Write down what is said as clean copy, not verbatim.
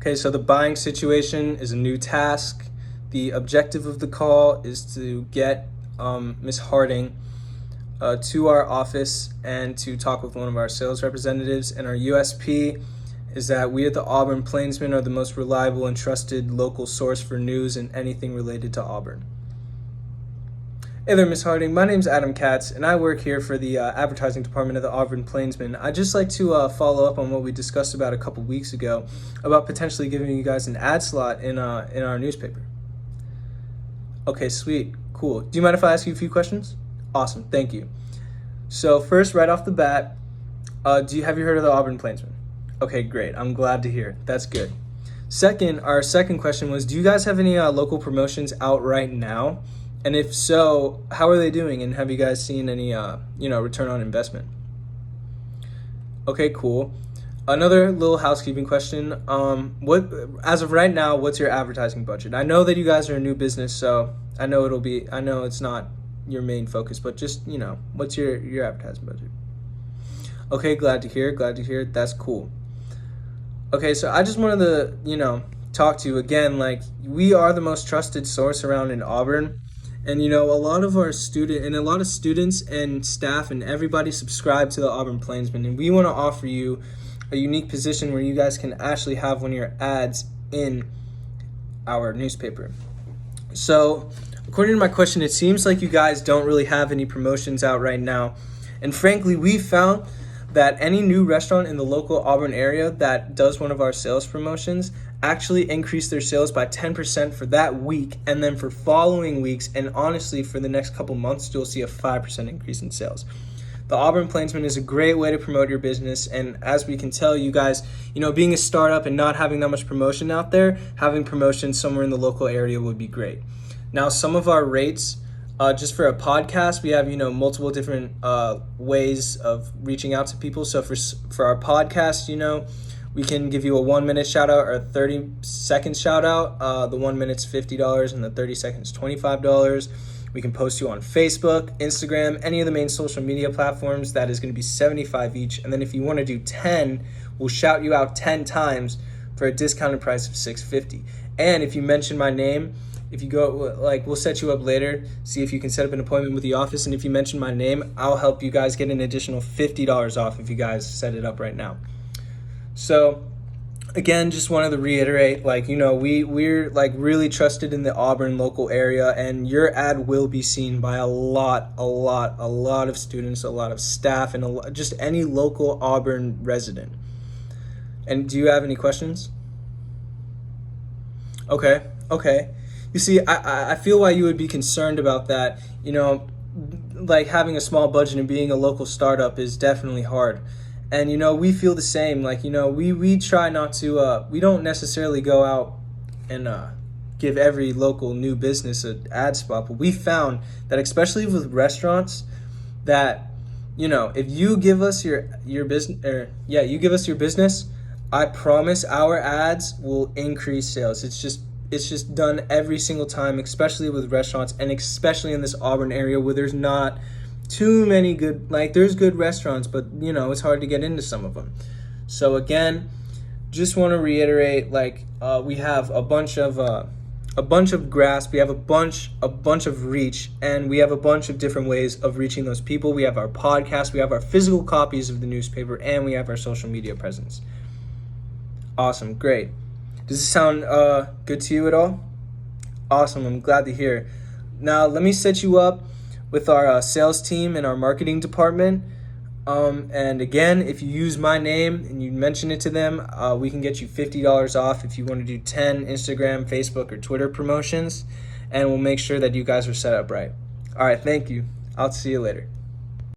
Okay, so the buying situation is a new task. The objective of the call is to get Miss Harding to our office and to talk with one of our sales representatives. And our USP is that we at the Auburn Plainsman are the most reliable and trusted local source for news and anything related to Auburn. Hey there, Miss Harding. My name's Adam Katz, and I work here for the advertising department of the Auburn Plainsman. I'd just like to follow up on what we discussed about a couple weeks ago about potentially giving you guys an ad slot in our newspaper. Okay, sweet, cool. Do you mind if I ask you a few questions? Awesome, thank you. So first, right off the bat, have you heard of the Auburn Plainsman? Okay, great. I'm glad to hear. That's good. Second, our second question was, do you guys have any local promotions out right now? And if so, how are they doing? And have you guys seen any, return on investment? Okay, cool. Another little housekeeping question. As of right now, what's your advertising budget? I know that you guys are a new business, so I know it's not your main focus, but just, what's your advertising budget? Okay, glad to hear. That's cool. Okay, so I just wanted to, talk to you again, we are the most trusted source around in Auburn. And, a lot of students and staff and everybody subscribe to the Auburn Plainsman. And we want to offer you a unique position where you guys can actually have one of your ads in our newspaper. So, according to my question, it seems like you guys don't really have any promotions out right now. And frankly, we found that any new restaurant in the local Auburn area that does one of our sales promotions actually increase their sales by 10% for that week, and then for following weeks, and honestly for the next couple months, you'll see a 5% increase in sales. The Auburn Plainsman is a great way to promote your business, and as we can tell, you guys, being a startup and not having that much promotion out there, having promotion somewhere in the local area would be great. Now, some of our rates, just for a podcast, we have, multiple different ways of reaching out to people. So for our podcast, we can give you a 1-minute shout out or a 30-second shout out. The 1 minute's $50 and the 30 seconds $25. We can post you on Facebook, Instagram, any of the main social media platforms. That is going to be $75 each. And then if you want to do 10, we'll shout you out 10 times for a discounted price of $6.50. And if you mention my name, if you go, we'll set you up later, see if you can set up an appointment with the office. And if you mention my name, I'll help you guys get an additional $50 off if you guys set it up right now. So again, just wanted to reiterate, we're really trusted in the Auburn local area, and your ad will be seen by a lot of students, a lot of staff, and just any local Auburn resident. And do you have any questions? Okay. You see, I feel why you would be concerned about that. Having a small budget and being a local startup is definitely hard. And, we feel the same. We try not to, we don't necessarily go out and give every local new business an ad spot. But we found that, especially with restaurants, that, if you give us your business, you give us your business, I promise our ads will increase sales. It's just done every single time, especially with restaurants, and especially in this Auburn area where there's not too many good, there's good restaurants, but it's hard to get into some of them. So again, just want to reiterate, we have a bunch of grasp, we have a bunch of reach, and we have a bunch of different ways of reaching those people. We have our podcast, we have our physical copies of the newspaper, and we have our social media presence. Awesome, great. Does this sound good to you at all? Awesome, I'm glad to hear. Now, let me set you up with our sales team and our marketing department. And again, if you use my name and you mention it to them, we can get you $50 off if you want to do 10 Instagram, Facebook, or Twitter promotions. And we'll make sure that you guys are set up right. All right, thank you. I'll see you later.